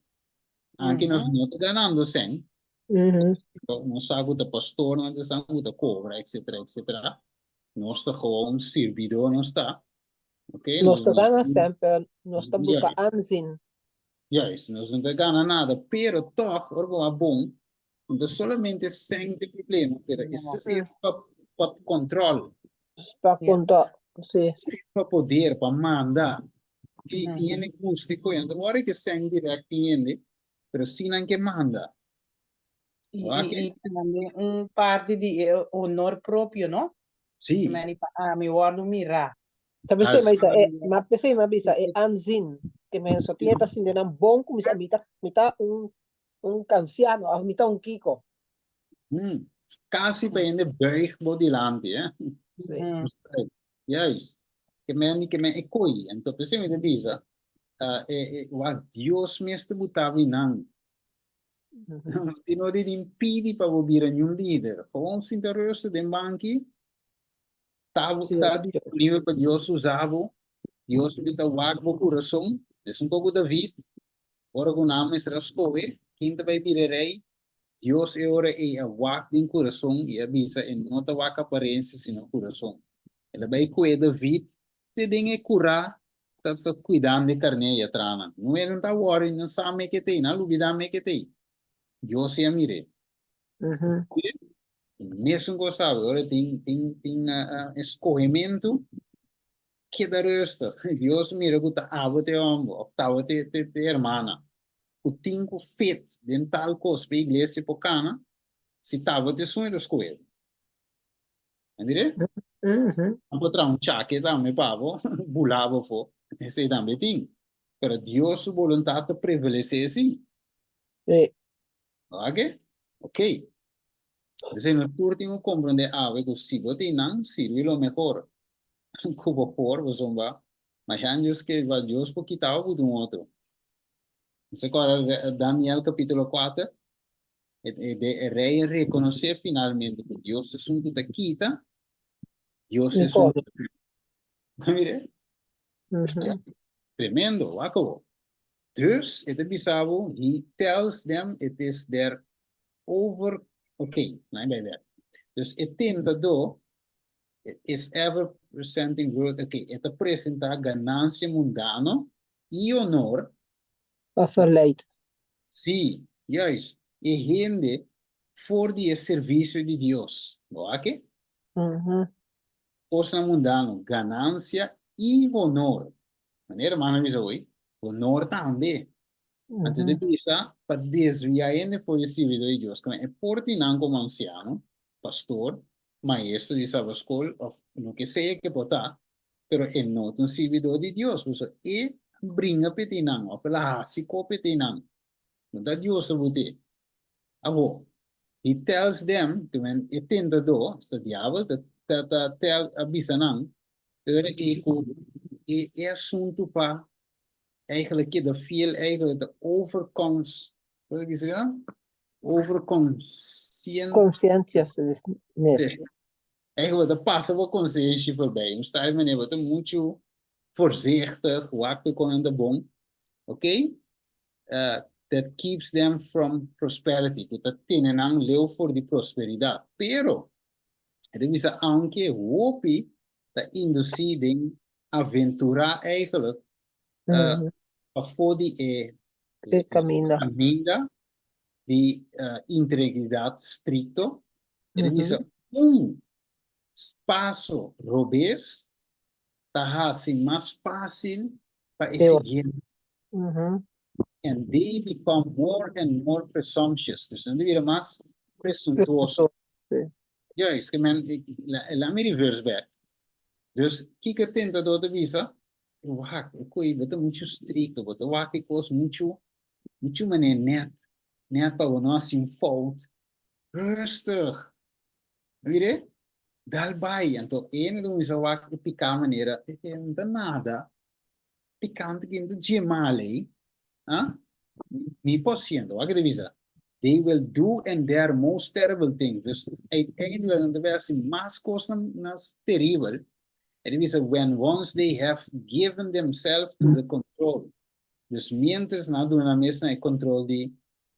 Anche nós não te ganhando sem. Não sabe o pastor, não sabe o cobra, etc, etc. Nós te gewoon servidor não está. Okay? Nós te gana sempre, nós te busca aanzien. Juist, nós não te gana nada, pero toch, orgo é bom. Não solamente sem de problema, pero é ser para controle. Para contar, sim. Para poder, para mandar. Que tiene custo, então agora que sem direto cliente, pero sim não que manda. E também parte de honor próprio, não? Sim. Me guardo mirar. Tapi saya mabisa aanzien que men so tinha tá sendo um bom como se mita canciano, mita kiko. Casi bene buig bodilante, Juist. Que men ekoi, en to pese me de bisa. Wat Dios me este butava inang. Tino di impidi para ouvir nenhum líder. Gewoon se interesse de banki. Está disponível para Deus usar-o. Deus lhe dá o água coração. É pouco David. Ora com o nome será escolher. Quem vai vir rei. Deus é ora e a wak din coração e avisa e não a wak aparência sino coração. Ele vai cuidar David. Te dinge curar. Tá cuidando de carne e a trana. Não é não tá worry, não sabe que tem, não duvida me que tem. Deus é a mire. Mesmo gostava, agora tem escorrimento que dá resta. Deus mira que tá abo te homem, tá te irmã. O tinco feito de tal coisa para a igreja pocana, se tava te sonho das coisas. Entendeu? Encontrar chaque também pavo, bulava fo, esse também tem. Pero Deus vontade de prevalecer assim. Ok. Se no turno compreende que si você não sirve lo mejor, como por você vai, mas antes que vai Deus por quitar o do outro. Você agora Daniel capítulo 4, o rei reconhecer finalmente que Deus é um que quita, Deus é um. Mire, tremendo, acabou. Dus, het is he tells them it is their over. Okay, não é bem. Dus het tentador is ever presenting growth. Okay, het apresenta ganância mundana e honor. Para verleid. Sim, juist. E rende voor die serviço de Deus. Ok? Cosa mundano, ganância e honor. Maneira, mano, diz hoje. Honor também. Antes de pensar, para desviar ainda foi o serviço de Deus, como é portinão como anciano, pastor, maestro de sua escola, no que seja que botar, pero é não um servidor de Deus, e brinca petinão, ou pela hasico petinão, não dá Deus a você. Agora, he tells them, que é tentador, o diabo, avisa não, é assunto para eigenlijk de veel eigenlijk de Conscientiousness. Eigenlijk de passen we consciëntie voorbij. We staan meneer wat een moet voorzichtig, wachten kon de bom, oké? That keeps them from prosperity. Dat tienen aan leeuw voor die prosperidad. Pero, er is anche hopi de industrie ding aventura eigenlijk. Voor die caminda de integridade stricto, ele espaço robês, tá assim mais fácil para seguir. And they become more and more presumptuous. Dus dan weer mais presuntuoso. Ja, is que man, la me reverse back. Dus kijk tentador de visa. Wah, koi betul muito stricto, betul wah que cos muito mané net para nós sem fout. Rustig. Vire? Dalbai, então, ene do misa wah que picar maneira, não dá nada. Picante que não tinha mal aí. Ah? Me possiendo, wah que visa. They will do and their most terrible things. Dus uiteindelijk dan de versie mas kosten nas terrível. Het is when once they have given themselves to the control. Dus mientras na doen na mesma é control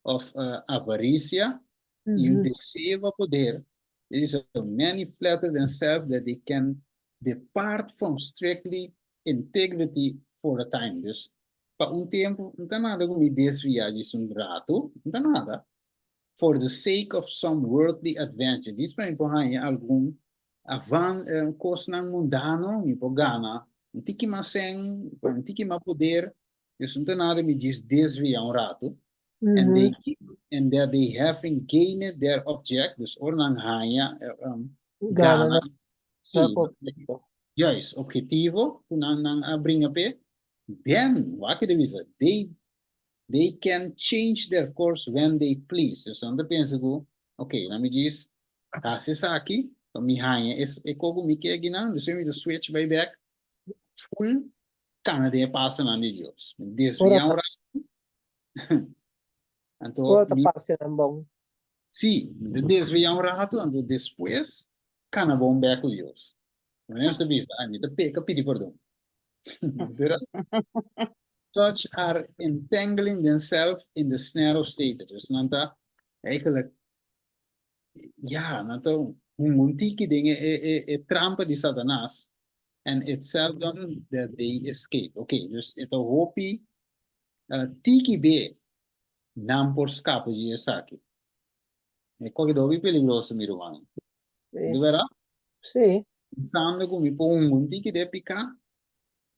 of avaricia e o desejo a poder. It is many flatter themselves that they can depart from strictly integrity for a time. Dus para tempo, não tem nada com me desviar disso rato, não tem nada. For the sake of some worldly adventure. Diz para mim, algum coisa não mundano, me pogana, não tiki mais sem, não tiki mais poder, isso não tem nada me diz desviar rato. And that they have gained their object, dus ornang hanya, gana, juist, objetivo, kunang bringa pe, then, wat je de they can change their course when they please. Dus dan pensa go, okay, na me diz, kasi sa aqui, mi hanya is kogo mi kegina, dus we switch by back, full, Canada passa na de Deus. Desviar então, sim, desviar rato, então depois, cana bom beco Deus. Não é isso mesmo, a gente peca pedir perdão. Such are entangling themselves in the snare of Satan. Dus dan eigenlijk, ja, dan muntiki dingen trampa di Satanas, and it's seldom that they escape. Okay, dus het hopi tiki be nam por scapo di Yosaki. E qua che dove peligroso mi rovano. Dov'era? Sì. Pensando come un muntiki de pica,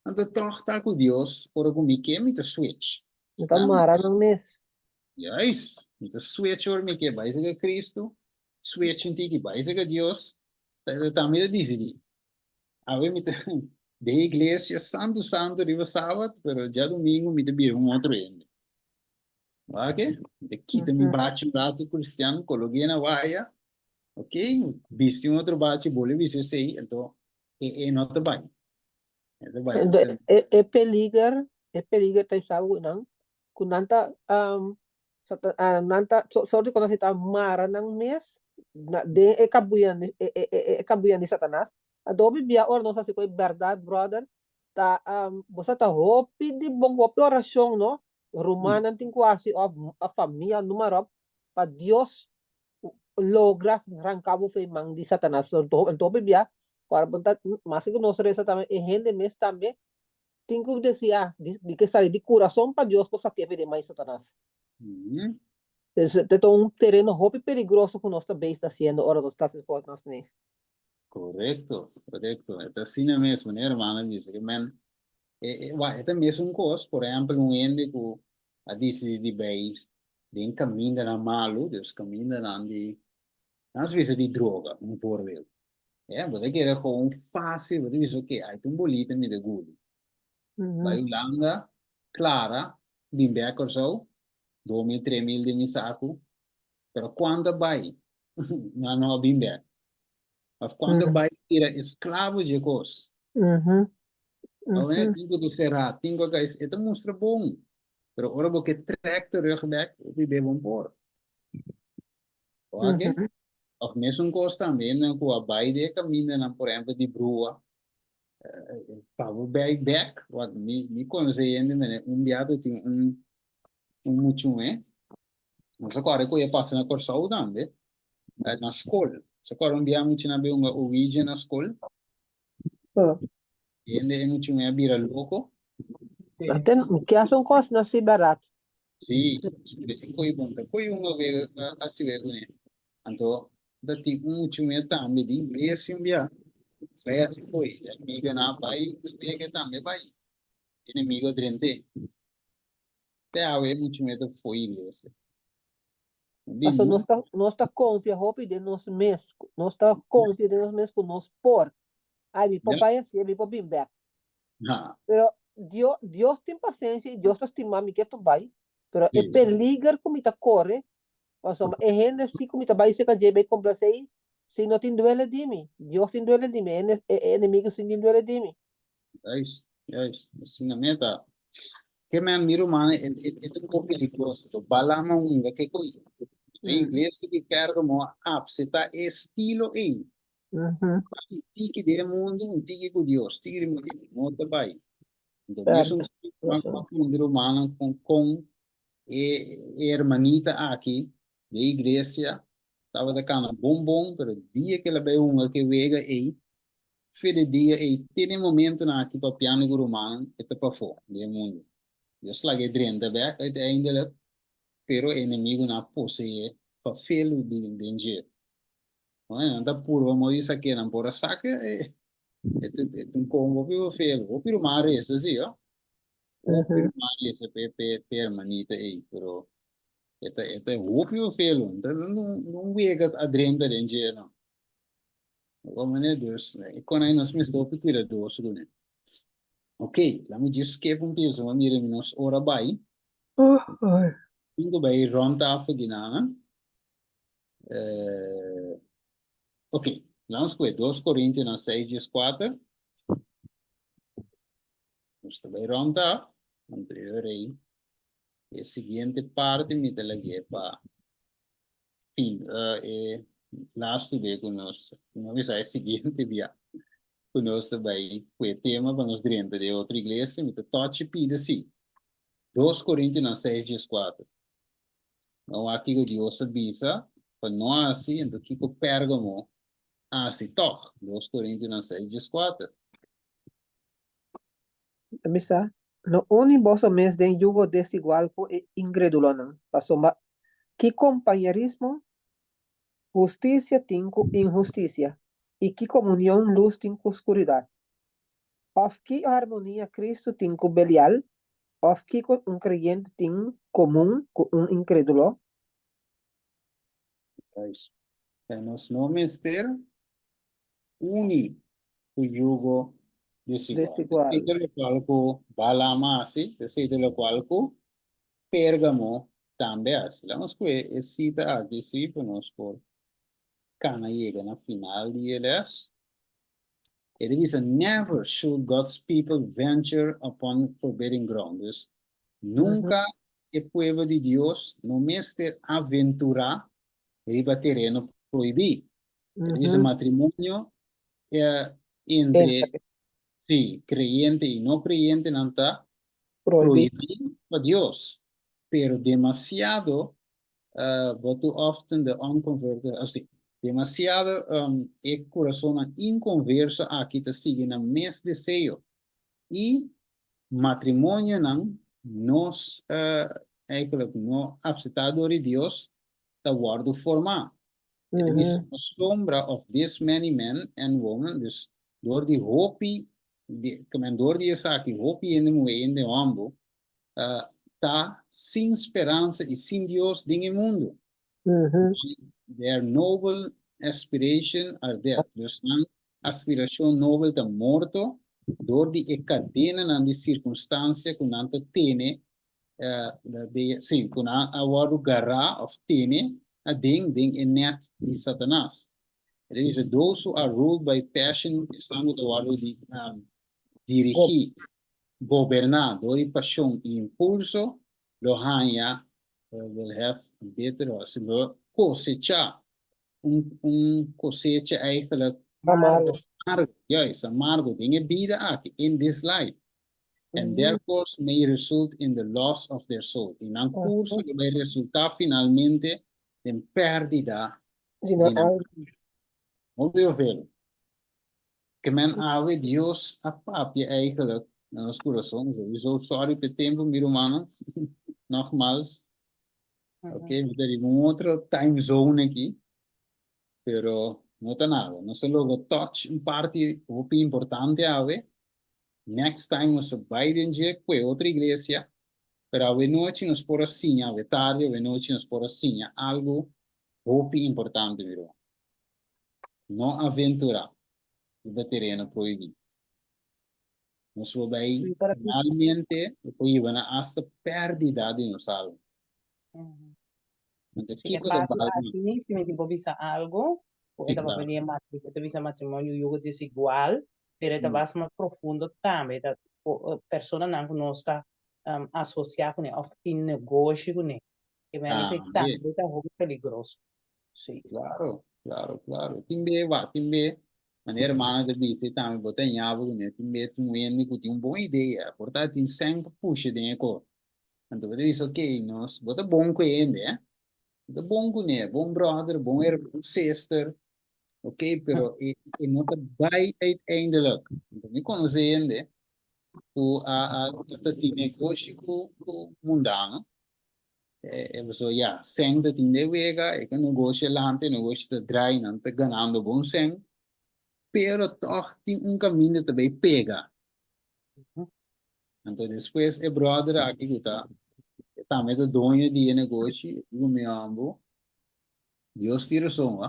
anto toch com Deus, ora come que me te switch. Então, mara ng mes. Yes, me te switch or me que vai ser Cristo, switch em ti que vai ser Deus, também decidi. Aí me te de igreja santo de sábado, pero já domingo me te vira outro ende. Ok? De quita me bate um prato cristiano, coloquei na vaia, ok? Viste outro bate, bole, viste sei, então é outro banho. Peliger tayo sa unang kung nanta sorry ko na sita mara ng mes na de kabuyan ni Satanas adobe biya or no sa sikoy verdad brother ta bosa ta hopi di bong hopi orasyon no rumanan ting kwasi of a familia numarop pa Dios logras rangkabo fe mang di Satanas so dobe biya para punta masih que nos reza también gente mes también tengo que decir de que salir de corazón para Dios por saber de mais Satanás es un terreno hopi peligroso que nós também está haciendo ahora nos está haciendo né correcto é assim mesmo né hermano diz que man é mesmo coisa por exemplo ende que a dice de bem de caminho na malo Deus caminho na de às vezes de droga voorbeeld. Ja, maar ik heb gewoon fácil, wat is oké, uit een bolite met de goede. Bij Holanda, Clara, Bimbeck of zo, 2.000, 3.000 de misaku, pero quando vai, não Bimbeck. Of quando vai, era escravo de cos. Alweer, tenho que ser rato, tenho que is, het mostra bom. Pero ora porque trek terugback, we bebem por. Oké? Of mesmo coisa também, né, com a baile caminha, por exemplo, de brua, tava bem back, what me conhece ainda, né, viado tinha muito, né, mas agora que eu ia passar na Corsau também, na escola, se agora viado tinha bem uma origem na escola, e ainda é muito, né, vira louco. Até que acham coisas na si barato. Sim, coi bom, coi uma vez assim vez, né, então dati muito também de inglês via saya foi amiga na pai que também vai inimigo drente até a ver muito foi inglês Então nós está confia hopi de nós mes nós está confia de nós mes com nós por Ai, mi Ya. papai assim, mi papai back. Ah, Pero Dios tem paciência e Deus está estimando me que tu vai. Pero é sí. peligro como ita corre. Insomma, é gente assim como ita vai se que já vai complacer. Se não tem duele de mim. Deus tem duele de mim. É inimigo sem tem duele de mim. Juist, juist. Ensinamento. Que me miro, mano, é um pouco perigoso. Tu bala uma unha, que coisa. A igreja de Pérgamo, você tá estilo aí. Tique de mundo, um tique com Deus, tique de mundo, não tá bem. Então, mesmo um miro, mano, com hermanita aqui, da igreja, tava da cana bombom, pero dia que ela veio uma que vega aí, fede dia aí, tem momento na aqui para piano gurumano, é para fora, de mundo. Eu slaguei drenta back, ainda pero inimigo na posse fa felo de danger. Anda purva morisa aqui na pora saca é um combo pelo felo. O piro mare esse assim, ó. O piro mare esse permanente aí, pero o piro felo. Então não vega a drenta danger não. O mané Deus, quando aí nós me estou pedindo Deus né. Ok, lá me diz que um piso, mas mira nós ora vai. Indo vai ronda a faginana. Ok, vamos com 2 Coríntios 6:4. Nós também ronda anterior aí. E a seguinte parte me dá aqui para fim. Last week conosco. Não é a seguinte via. Conosco também foi tema para nós dentro de outra igreja. Me dá touch pida assim. 2 Coríntios 6:4. Não aqui que Deus avisa. Para nós assim, então que o Pérgamo assim toch. 2 Coríntios 6:4. Misa, no uni boso mes den yugo desigual po incrédulo não. Passoma, que compañerismo, justicia tinco injusticia, e que comunhão luz tinco oscuridade. Of que harmonia Cristo tinco belial, of que um creyente tem comum com um incrédulo. Nos nomes ter uni o yugo desigual. Desigual. Ito lo cual ko Balama así, ito lo cual ko Pérgamo también así. Vamos que es cita aquí sí, pues por cana llega na final de elas. It is a never should God's people venture upon forbidden grounds. Nunca el pueblo de Dios no meste aventurar riba terreno proibido. It is a matrimonio entre sí, creyente y no creyente no está prohibido por Dios, pero demasiado, what too often the unconverted, así, demasiado el corazón inconverso aquí te sigue en el mes deseo y matrimonio nos eigenlijk no aceptado de Dios te guardo forma. Het is een sombra of this many men and women, dus door die hoopie, door die zaak, hoopie in de ambo, tá sem esperança e sem Deus em mundo. Their noble aspiration are dead. Dus een aspiração noble de morto, door die cadena na die circunstância que não tem, sim, que não award garra of tem, a ding in net de Satanás. It is those who are ruled by passion, estamos do lado de dirigir, governar, door die passion e impulso, lo hanya will have a better, se lo cosechar, cosecha eigenlijk amargo, juist, amargo, dingen bieden aqui in this life. And therefore may result in the loss of their soul. In un curso que vai resultar finalmente em pérdida de Muito que men ave Deus a papje eigenlijk na ons coração. Sowieso sorry per tempo, meu irmão. Nogmaals. Ok, we hebben een outra time zone aqui. Pero não tá nada. Nós logo touch uma parte muito importante ave. Next time nós vai dentro com outra igreja. Pero a noite nós por assim, a tarde, a noite nós por assim, algo muito importante, meu irmão. Não aventurar. do terreno proibido. Nós vamos aí, Sim, para- finalmente, depois iam hasta pérdida de nós algo. Uhum. Então, Se que é coisa parte bala, aqui, se me tipo visa algo, o sim, eta vai claro. pedir matrimônio yugo desigual, pero eta vai mais profundo também, da pessoa não está associada com ele, ou tem negócio com ele. Que me diz que também está muito perigoso. Sim. Claro, claro, claro. Timbe, maneira mana de bife também botar em água, né? Timbe, tu não que tem uma boa ideia. Portanto, tem sempre puxa dentro. Então, eu disse, ok, nós bota bom com ele, né? Bota bom com ele, bom brother, bom sister, ok? Pero, e não tá vai uiteindelijk. Então, me conhece ele, tu tem negócio com mundano. So ja, sen dat in de wega, ik een negocio te draaien en te ganando bom sen, pero toch tem caminho também pega. Então depois é brother aqui que também do dono de negócio, o meu amigo, Deus tira som,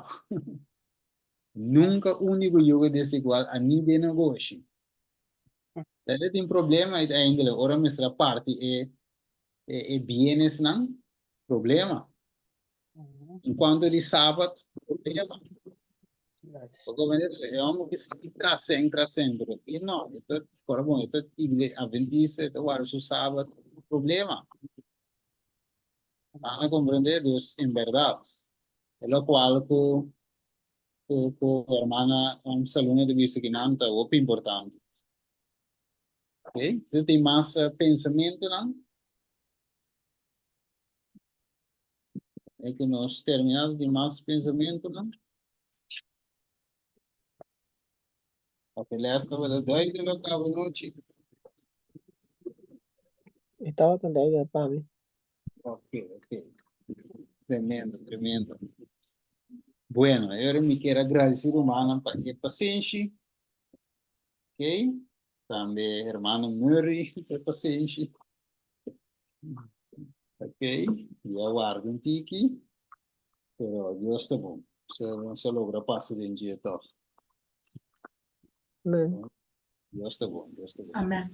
nunca único jogo desigual a nível de negócio. Ele tem problema ainda, ora mestra parte é bienes não, problema. Enquanto de sábado, problema. É algo que se trascende. E não, então, agora bom, então, a vendice, então, agora, o sábado, problema. Para compreender, Deus, em verdade. É o qual, a irmã, salão de vista que não está, o importante. Ok? Você tem mais pensamento, não? É que nós terminamos de mais pensamento, não? A pelesta, vai dar de local, noite. Estaba também já para mim. Ok. Tremendo. Bueno, eu me quero agradecer humana para a paciência, ok? Também, hermano Murray, por paciência, ok? E aguardo um tique, pero Deus está bom. Se logra passar em dia, tá? Amém. Deus está bom. Amén.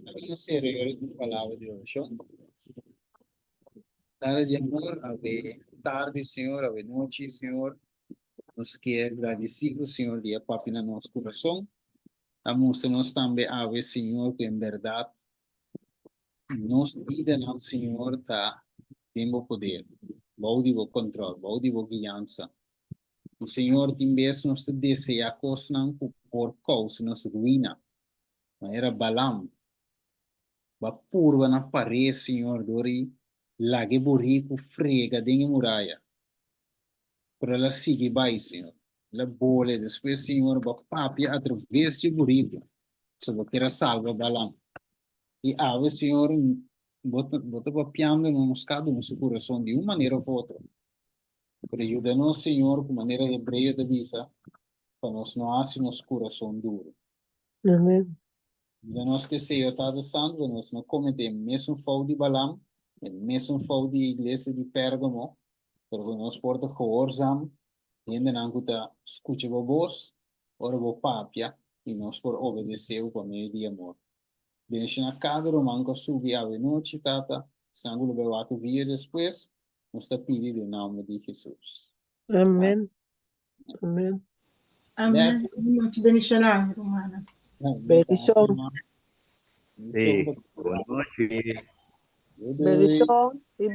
Aqui seria a palavra de oração. Tarde de amor, ave tarde, Senhor, ave noite, Senhor. Nos quer agradecido, Senhor, de a papi no nosso coração. Amostra-nos também, ave, Senhor, que em verdade nos pide ao Senhor tá temos poder, baudivo controle, baudivo guiança. O Senhor tem vez nos deseja coisas por causa nos ruína. Não era balam, ba purva na parede, Senhor, dori lage burico frega dentro muralha. Para ela seguir vai, Senhor. La bola depois, Senhor, ba papia através de burico. Se você quer salvar balam. E ave, Senhor, bota papiando no moscado no seu coração de uma maneira ou outra. Para ajudar-nos, Senhor, com maneira hebreia de visa, para nós não hacer nosso coração duro. Amém. E nós que Senhor está santo, nós não cometemos mesmo falta de Balam, mesmo falta de igreja de Pérgamo, porque nós porta coorçam, e ainda não escuta a voz, ora o papia, e nós por obedecer com meio de amor. Deixa na cada romano que subi a noite, tata, sangue do bebato via depois, nós está pedindo em nome de Jesus. Amém. Amém. Amén. Muchas bendiciones, hermana. Bendição. Sì, buona notte. Good Bendição. E